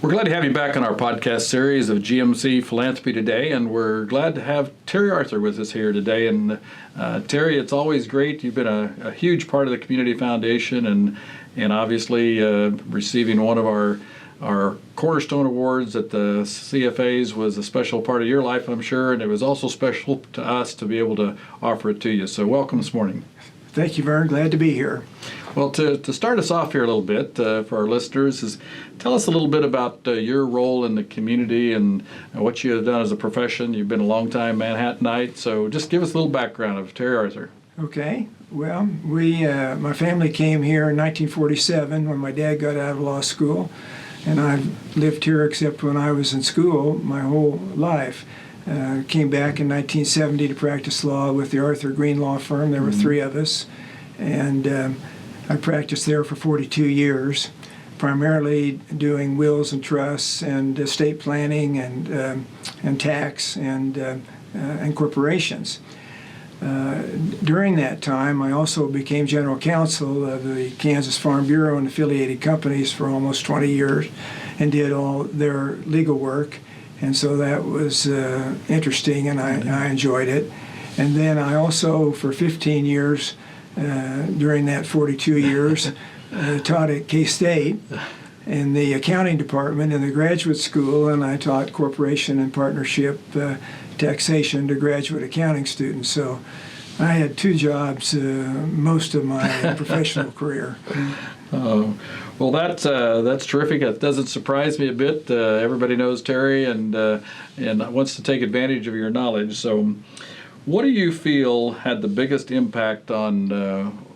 We're glad to have you back on our podcast series of GMC Philanthropy today, and we're glad to have Terry Arthur with us here today. And Terry, it's always great. You've been a huge part of the Community Foundation, and obviously receiving one of our Cornerstone Awards at the CFAs was a special part of your life, I'm sure, and it was also special to us to be able to offer it to you. So welcome this morning. Thank you, Vern. Glad to be here. Well, to start us off here a little bit for our listeners, is tell us a little bit about your role in the community and what you have done as a profession. You've been a long time Manhattanite, so just give us a little background of Terry Arthur. Okay. Well, my family came here in 1947 when my dad got out of law school, and I've lived here except when I was in school my whole life. Came back in 1970 to practice law with the Arthur Green Law Firm. There were three of us, and I practiced there for 42 years, primarily doing wills and trusts and estate planning and tax and corporations. During that time, I also became general counsel of the Kansas Farm Bureau and affiliated companies for almost 20 years and did all their legal work. And so that was interesting, and I enjoyed it. And then I also, for 15 years, during that 42 years, taught at K-State in the accounting department in the graduate school, and I taught corporation and partnership taxation to graduate accounting students. So I had two jobs most of my professional career. Well, that's terrific. That doesn't surprise me a bit. Everybody knows Terry and wants to take advantage of your knowledge. So, what do you feel had the biggest impact on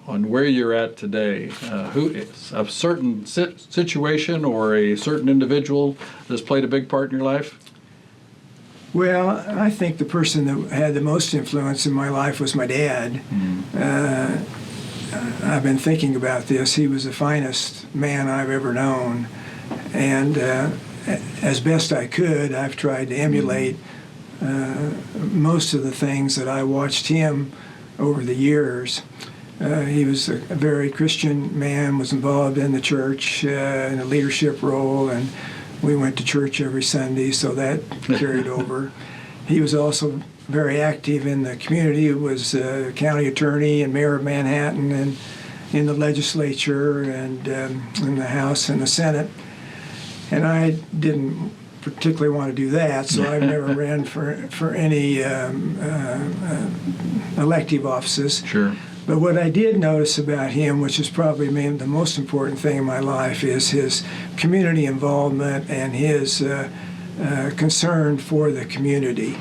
where you're at today? Who is a certain situation or a certain individual that's played a big part in your life? Well, I think the person that had the most influence in my life was my dad. I've been thinking about this. He was the finest man I've ever known, and as best I could, I've tried to emulate most of the things that I watched him over the years. He was a very Christian man, was involved in the church in a leadership role, and we went to church every Sunday, so that carried over. He was also very active in the community. He was county attorney and mayor of Manhattan and in the legislature and in the House and the Senate. And I didn't particularly want to do that, so I've never ran for any elective offices. Sure. But what I did notice about him, which is probably the most important thing in my life, is his community involvement and his concern for the community.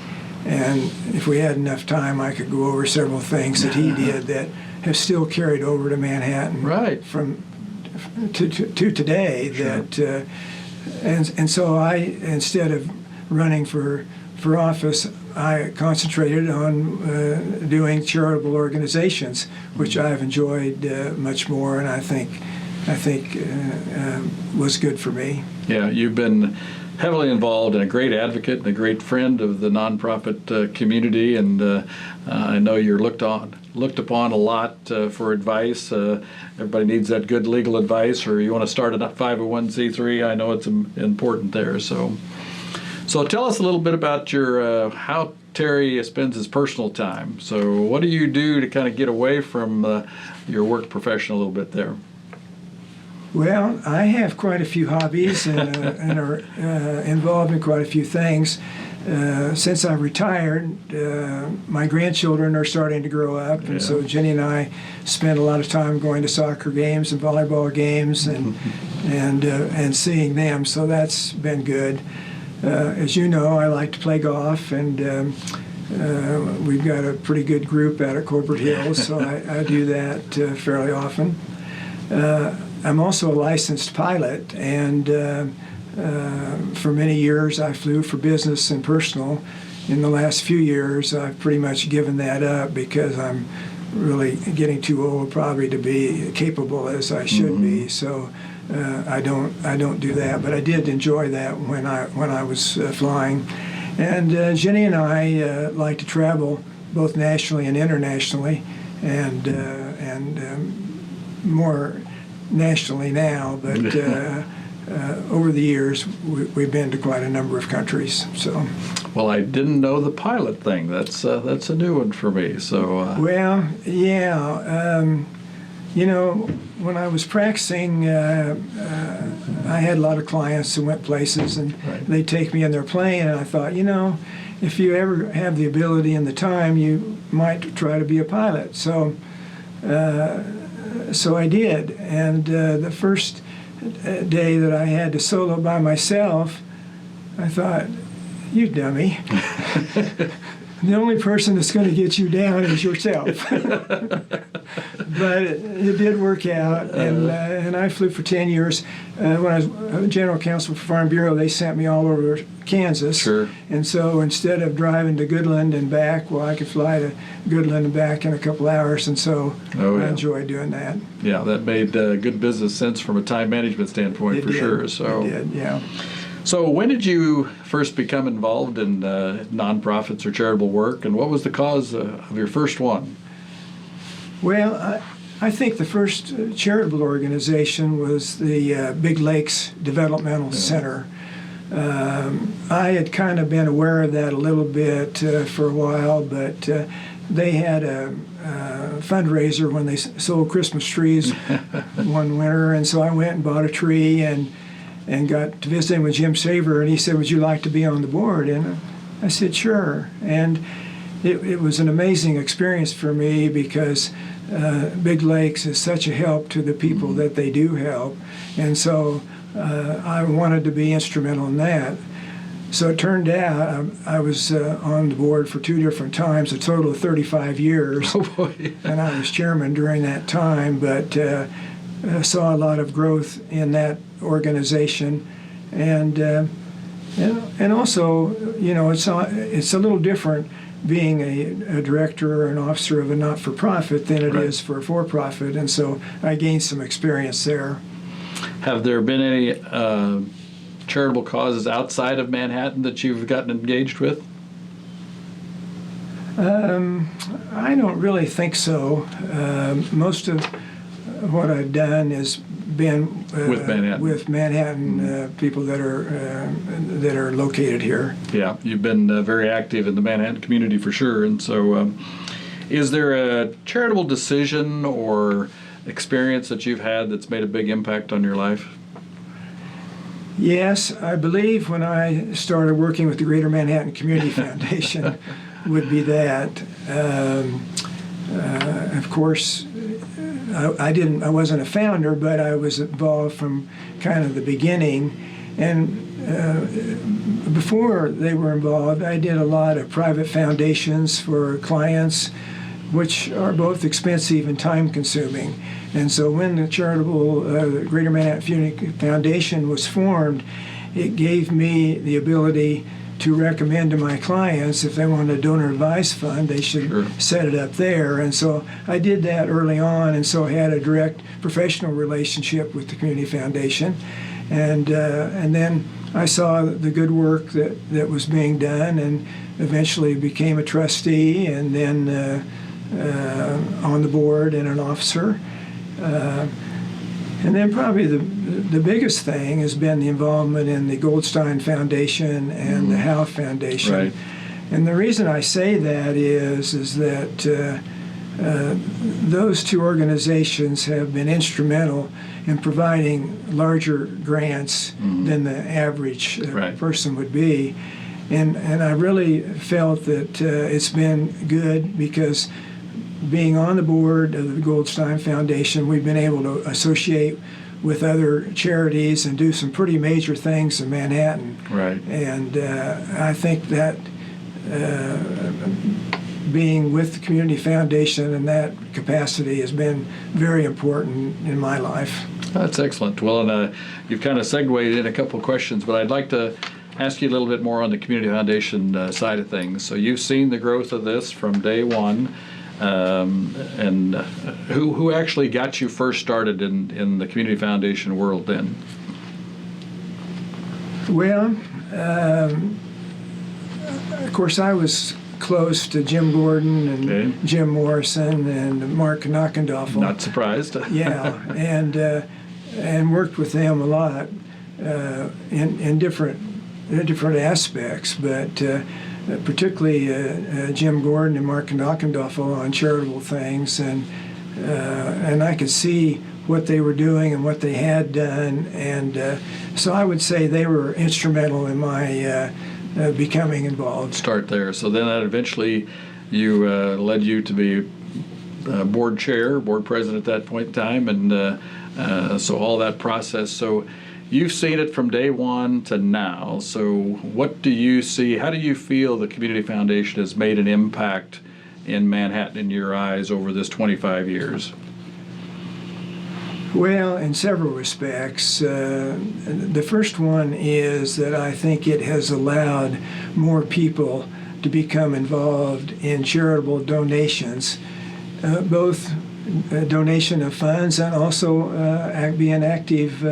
And if we had enough time, I could go over several things that he did that have still carried over to Manhattan, right, from to today. Sure. That and so I, instead of running for office, I concentrated on doing charitable organizations, which I've enjoyed much more, and I think was good for me. Yeah, you've been heavily involved and a great advocate and a great friend of the nonprofit community, and I know you're looked upon a lot for advice. Everybody needs that good legal advice, or you want to start a 501c3. I know it's important there. So tell us a little bit about your how Terry spends his personal time. So what do you do to kind of get away from your work profession a little bit there? Well, I have quite a few hobbies and are involved in quite a few things. Since I retired, my grandchildren are starting to grow up, and so Jenny and I spend a lot of time going to soccer games and volleyball games and seeing them. So that's been good. As you know, I like to play golf, and we've got a pretty good group out at Corporate Hills, so I do that fairly often. I'm also a licensed pilot, and for many years I flew for business and personal. In the last few years, I've pretty much given that up because I'm really getting too old probably to be capable as I should be. So I don't do that, but I did enjoy that when I was flying. And Jenny and I like to travel both nationally and internationally, and more nationally now, but over the years, we've been to quite a number of countries. So, Well, I didn't know the pilot thing. That's a new one for me. So, well, yeah. When I was practicing, I had a lot of clients who went places, and Right. they'd take me in their plane, and I thought, if you ever have the ability and the time, you might try to be a pilot. So I did, and the first day that I had to solo by myself, I thought, you dummy. The only person that's going to get you down is yourself. But it did work out, and I flew for 10 years. When I was general counsel for Farm Bureau, they sent me all over Kansas. Sure. And so instead of driving to Goodland and back, well, I could fly to Goodland and back in a couple hours, and so I enjoyed doing that. Yeah, that made good business sense from a time management standpoint for sure. So it did, yeah. So when did you first become involved in nonprofits or charitable work, and what was the cause of your first one? Well, I think the first charitable organization was the Big Lakes Developmental Center. I had kind of been aware of that a little bit for a while, but they had a fundraiser when they sold Christmas trees one winter, and so I went and bought a tree and got to visit with Jim Saver, and he said, would you like to be on the board? And I said, sure. And it was an amazing experience for me because Big Lakes is such a help to the people that they do help. And so I wanted to be instrumental in that. So it turned out I was on the board for 2 different times, a total of 35 years. Oh boy. And I was chairman during that time, but saw a lot of growth in that organization. And also, it's a little different being a director or an officer of a not-for-profit than it is for a for-profit, and so I gained some experience there. Have there been any charitable causes outside of Manhattan that you've gotten engaged with? I don't really think so. Most of what I've done has been with Manhattan people that are located here. Yeah, you've been very active in the Manhattan community for sure. And so, is there a charitable decision or experience that you've had that's made a big impact on your life? Yes, I believe when I started working with the Greater Manhattan Community Foundation would be that. Of course, I wasn't a founder, but I was involved from kind of the beginning. And before they were involved, I did a lot of private foundations for clients, which are both expensive and time-consuming. And so when the charitable Greater Manhattan Community Foundation was formed, it gave me the ability to recommend to my clients if they wanted a donor advice fund, they should set it up there. And so I did that early on, and so I had a direct professional relationship with the Community Foundation. And then I saw the good work that was being done, and eventually became a trustee, and then on the board and an officer. And then probably the biggest thing has been the involvement in the Goldstein Foundation and the Howe Foundation. Right. And the reason I say that is that those two organizations have been instrumental in providing larger grants than the average person would be. And I really felt that it's been good because being on the board of the Goldstein Foundation, we've been able to associate with other charities and do some pretty major things in Manhattan. Right. And I think that being with the Community Foundation in that capacity has been very important in my life. That's excellent. Well, and you've kind of segued in a couple of questions, but I'd like to ask you a little bit more on the Community Foundation side of things. So you've seen the growth of this from day one. And who actually got you first started in the Community Foundation world then? Well, of course, I was close to Jim Gordon and Jim Morrison and Mark Knockendoffel. Not surprised. Yeah, and worked with them a lot. in different aspects, but particularly Jim Gordon and Mark Knockendoffel on charitable things, and I could see what they were doing and what they had done, and so I would say they were instrumental in my becoming involved. Start there. So then that eventually led you to be board chair, board president at that point in time, and so all that process. So you've seen it from day one to now. So what do you see? How do you feel the Community Foundation has made an impact in Manhattan in your eyes over this 25 years? Well, in several respects. The first one is that I think it has allowed more people to become involved in charitable donations, both donation of funds and also being active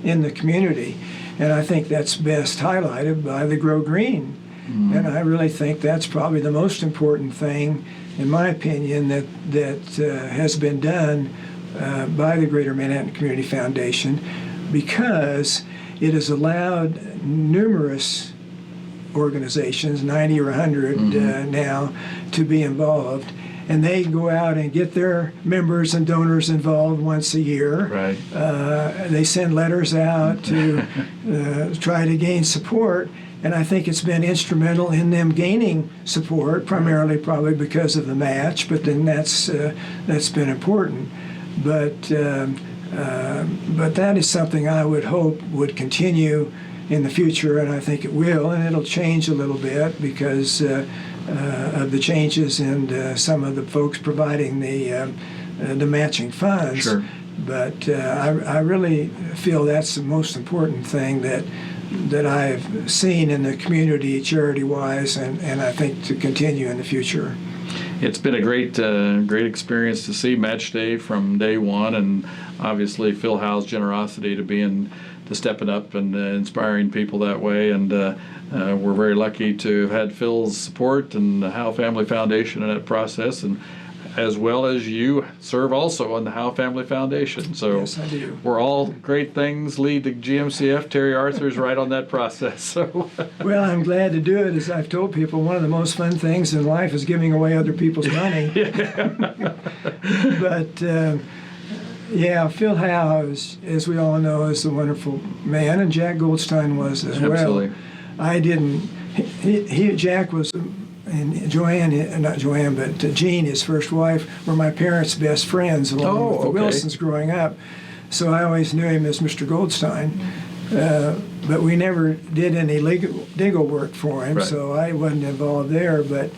in the community. And I think that's best highlighted by the Grow Green. Mm-hmm. And I really think that's probably the most important thing, in my opinion, that has been done by the Greater Manhattan Community Foundation, because it has allowed numerous organizations, 90 or 100 mm-hmm. Now, to be involved. And they go out and get their members and donors involved once a year. Right. They send letters out to try to gain support. And I think it's been instrumental in them gaining support, primarily probably because of the match, but then that's been important. But that is something I would hope would continue in the future, and I think it will, and it'll change a little bit because of the changes in some of the folks providing the matching funds. Sure. But I really feel that's the most important thing that I've seen in the community charity-wise, and I think to continue in the future. It's been a great experience to see Match Day from day one, and obviously Phil Howe's generosity to stepping up and inspiring people that way. And we're very lucky to have had Phil's support and the Howe Family Foundation in that process, and as well as you serve also on the Howe Family Foundation. So yes, I do. We're all great things lead to GMCF. Terry Arthur's right on that process. So well, I'm glad to do it. As I've told people, one of the most fun things in life is giving away other people's money. But yeah, Phil Howe, as we all know, is a wonderful man, and Jack Goldstein was as Absolutely. Well. I didn't. Jack was. And Joanne, not Joanne, but Jean, his first wife, were my parents' best friends along with the Wilsons growing up. So I always knew him as Mr. Goldstein. But we never did any legal work for him, right. So I wasn't involved there. But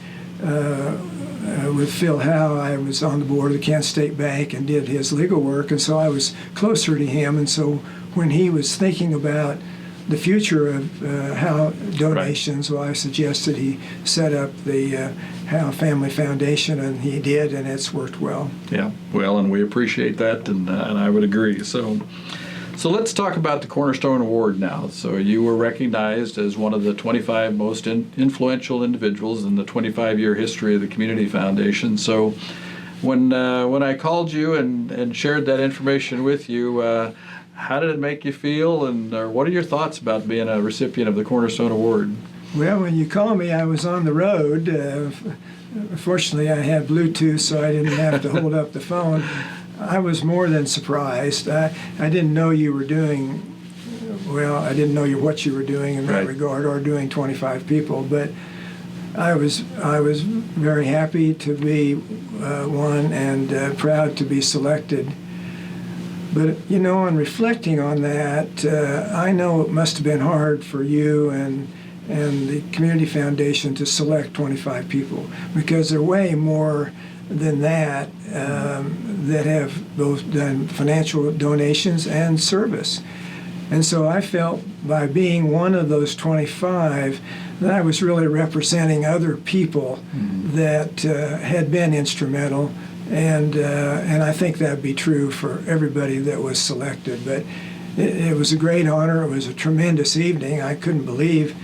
with Phil Howe, I was on the board of the Kansas State Bank and did his legal work, and so I was closer to him. And so when he was thinking about the future of Howe donations, right. Well, I suggested he set up the Howe Family Foundation, and he did, and it's worked well. Yeah, well, and we appreciate that, and I would agree. So let's talk about the Cornerstone Award now. So you were recognized as one of the 25 most influential individuals in the 25-year history of the Community Foundation. So when I called you and shared that information with you, how did it make you feel, and what are your thoughts about being a recipient of the Cornerstone Award? Well, when you called me, I was on the road. Fortunately, I had Bluetooth, so I didn't have to hold up the phone. I was more than surprised. I didn't know you were doing, well, I didn't know what you were doing in that right. regard, or doing 25 people, but I was very happy to be one, and proud to be selected. But, you know, in reflecting on that, I know it must have been hard for you and the Community Foundation to select 25 people, because there are way more than that that have both done financial donations and service. And so I felt by being one of those 25 that I was really representing other people that had been instrumental. And I think that'd be true for everybody that was selected. But it was a great honor. It was a tremendous evening. I couldn't believe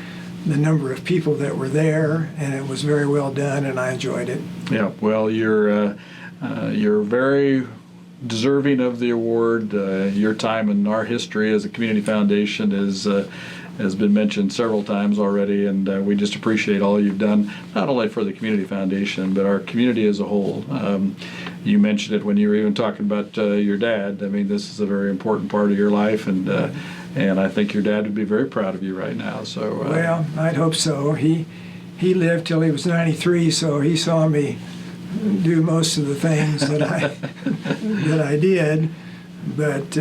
the number of people that were there, and it was very well done, and I enjoyed it. Yeah, well, you're very deserving of the award. Your time in our history as a community foundation has been mentioned several times already, and we just appreciate all you've done, not only for the community foundation, but our community as a whole. You mentioned it when you were even talking about your dad. I mean, this is a very important part of your life, and I think your dad would be very proud of you right now. So well, I'd hope so. He lived till he was 93, so he saw me do most of the things that I did. But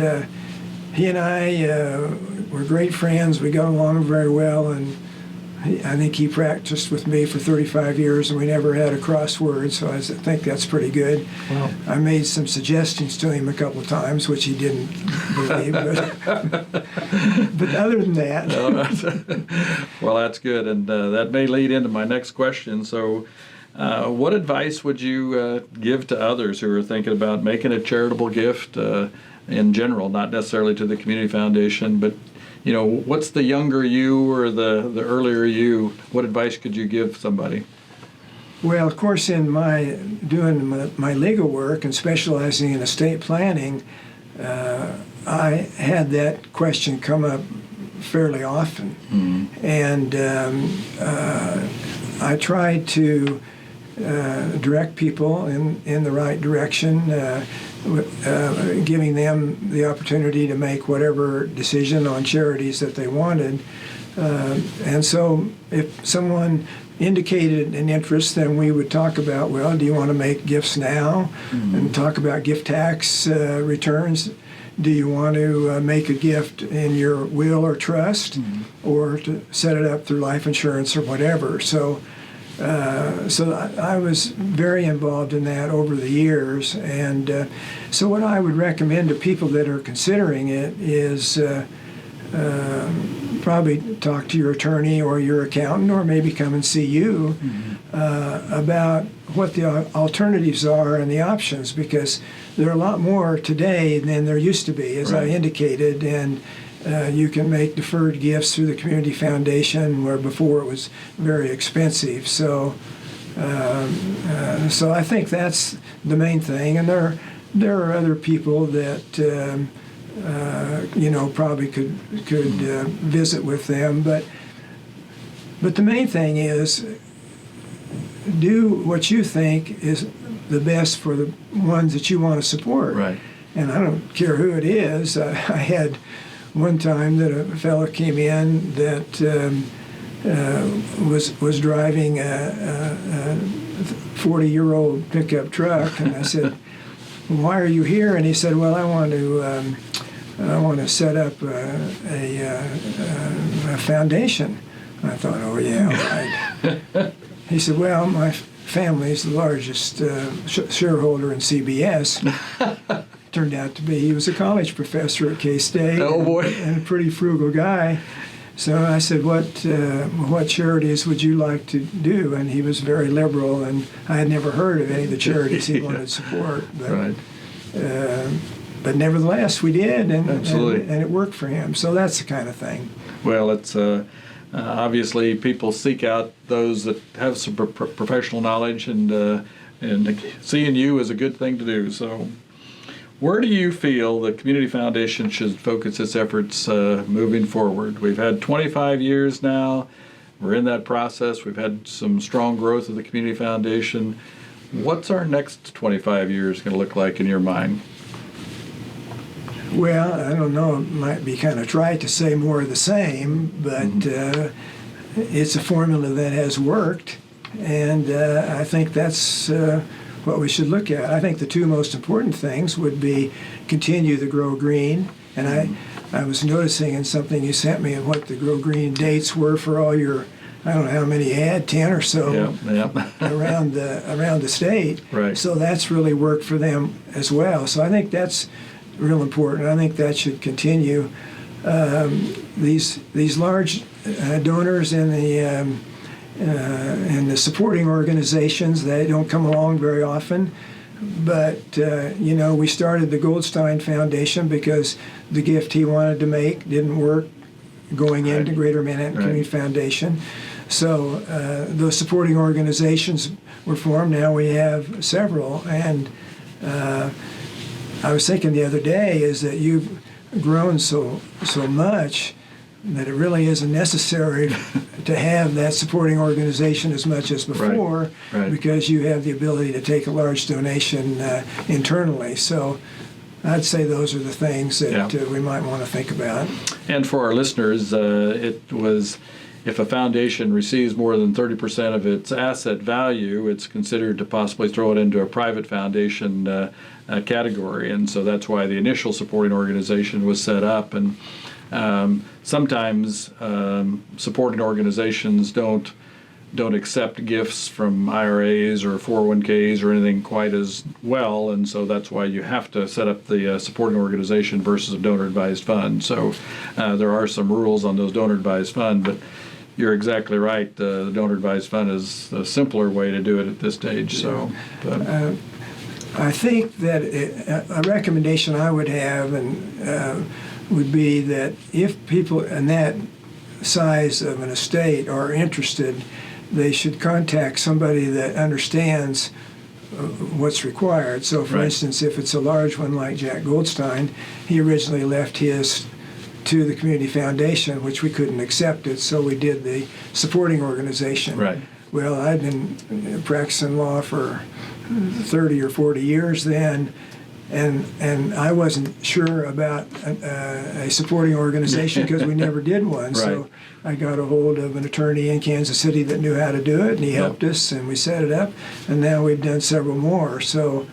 he and I were great friends. We got along very well, and I think he practiced with me for 35 years, and we never had a crossword, so I think that's pretty good. Wow. I made some suggestions to him a couple of times, which he didn't believe, but other than that. Well, that's good, and that may lead into my next question. So what advice would you give to others who are thinking about making a charitable gift in general, not necessarily to the community foundation, but what's the younger you or the earlier you? What advice could you give somebody? Well, of course, in doing my legal work and specializing in estate planning, I had that question come up fairly often. Mm-hmm. And I tried to direct people in the right direction, giving them the opportunity to make whatever decision on charities that they wanted. And so if someone indicated an interest, then we would talk about, well, do you want to make gifts now? Mm-hmm. And talk about gift tax returns. Do you want to make a gift in your will or trust, mm-hmm. or to set it up through life insurance or whatever? So I was very involved in that over the years, and so what I would recommend to people that are considering it is probably talk to your attorney or your accountant, or maybe come and see you, mm-hmm. About what the alternatives are and the options, because there are a lot more today than there used to be, as I indicated, and you can make deferred gifts through the community foundation, where before it was very expensive. So I think that's the main thing. And there are other people that probably could visit with them. But the main thing is, do what you think is the best for the ones that you want to support. Right. And I don't care who it is. I had one time that a fellow came in that was driving a 40-year-old pickup truck, and I said, "Why are you here?" And he said, "Well, I want to set up a foundation." And I thought, "Oh yeah, right." He said, "Well, my family's the largest shareholder in CBS." Turned out to be he was a college professor at K-State. Oh boy! And a pretty frugal guy. So I said, "What charities would you like to do?" And he was very liberal, and I had never heard of any of the charities he wanted to support. But, right. But nevertheless, we did, and absolutely, and it worked for him. So that's the kind of thing. Well, it's obviously people seek out those that have some professional knowledge, and seeing you is a good thing to do. So, where do you feel the Community Foundation should focus its efforts moving forward? We've had 25 years now. We're in that process. We've had some strong growth of the Community Foundation. What's our next 25 years going to look like in your mind? Well, I don't know. It might be kind of trite to say more of the same, but mm-hmm. It's a formula that has worked, and I think that's what we should look at. I think the two most important things would be continue the Grow Green, and mm-hmm. I was noticing in something you sent me what the Grow Green dates were for all your, I don't know how many you had, 10 or so around the state. Right. So that's really worked for them as well. So I think that's real important. I think that should continue. These large donors in the supporting organizations, they don't come along very often. But we started the Goldstein Foundation because the gift he wanted to make didn't work going into Greater Manhattan Community Foundation. So those supporting organizations were formed. Now we have several, and I was thinking the other day is that you've grown so much that it really isn't necessary to have that supporting organization as much as before, Right. because you have the ability to take a large donation internally. So I'd say those are the things that we might want to think about. And for our listeners, it was, if a foundation receives more than 30% of its asset value, it's considered to possibly throw it into a private foundation category. And so that's why the initial supporting organization was set up. And sometimes supporting organizations don't accept gifts from IRAs or 401ks or anything quite as well, and so that's why you have to set up the supporting organization versus a donor-advised fund. So there are some rules on those donor-advised fund, but you're exactly right. The donor-advised fund is a simpler way to do it at this stage. So, I think that a recommendation I would have would be that if people in that size of an estate are interested, they should contact somebody that understands what's required. So, for instance, if it's a large one like Jack Goldstein, he originally left his to the community foundation, which we couldn't accept it, so we did the supporting organization. Right. Well, I'd been practicing law for 30 or 40 years then, and I wasn't sure about a supporting organization because we never did one. So I got a hold of an attorney in Kansas City that knew how to do it, and he helped us, and we set it up, and now we've done several more. So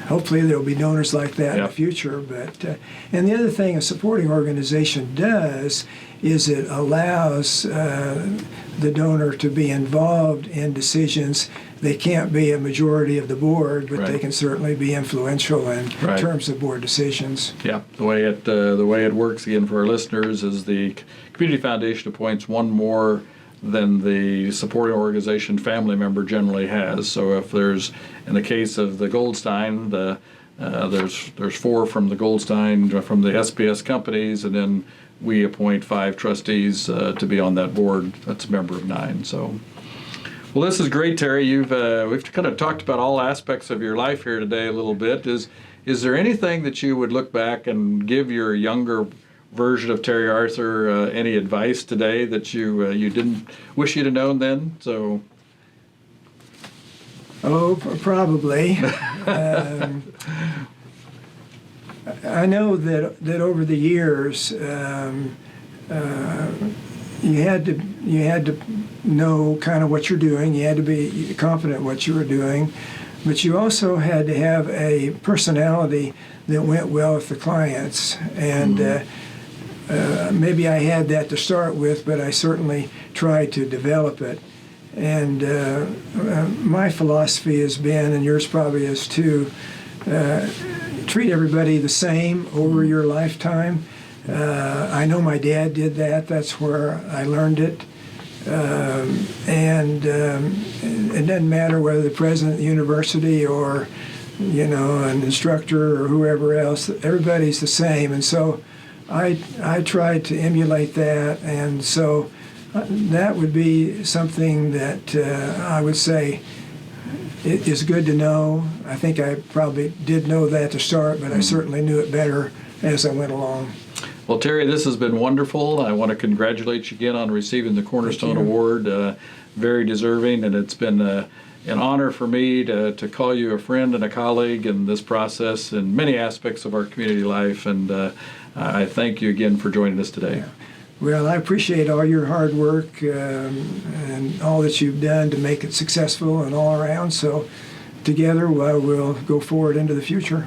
hopefully there'll be donors like that in the future. But and the other thing a supporting organization does is it allows the donor to be involved in decisions. They can't be a majority of the board, but they can certainly be influential in terms of board decisions. Yeah, the way it works, again, for our listeners, is the community foundation appoints one more than the supporting organization family member generally has. So if there's, in the case of the Goldstein, there's 4 from the Goldstein, from the SPS companies, and then we appoint 5 trustees to be on that board. That's a member of 9. So. Well, this is great, Terry. We've kind of talked about all aspects of your life here today a little bit. Is there anything that you would look back and give your younger version of Terry Arthur any advice today that you didn't wish you'd have known then? So. Oh, probably. I know that over the years, you had to know kind of what you're doing. You had to be confident in what you were doing, but you also had to have a personality that went well with the clients. And maybe I had that to start with, but I certainly tried to develop it. And my philosophy has been, and yours probably is too, treat everybody the same over your lifetime. I know my dad did that. That's where I learned it. And it doesn't matter whether the president of the university or, an instructor or whoever else, everybody's the same. And so I tried to emulate that. And so that would be something that I would say it is good to know. I think I probably did know that to start, but I certainly knew it better as I went along. Well, Terry, this has been wonderful. I want to congratulate you again on receiving the Cornerstone Award. Very deserving, and it's been an honor for me to call you a friend and a colleague in this process in many aspects of our community life, and I thank you again for joining us today. Yeah. Well, I appreciate all your hard work and all that you've done to make it successful and all around. So together we'll go forward into the future.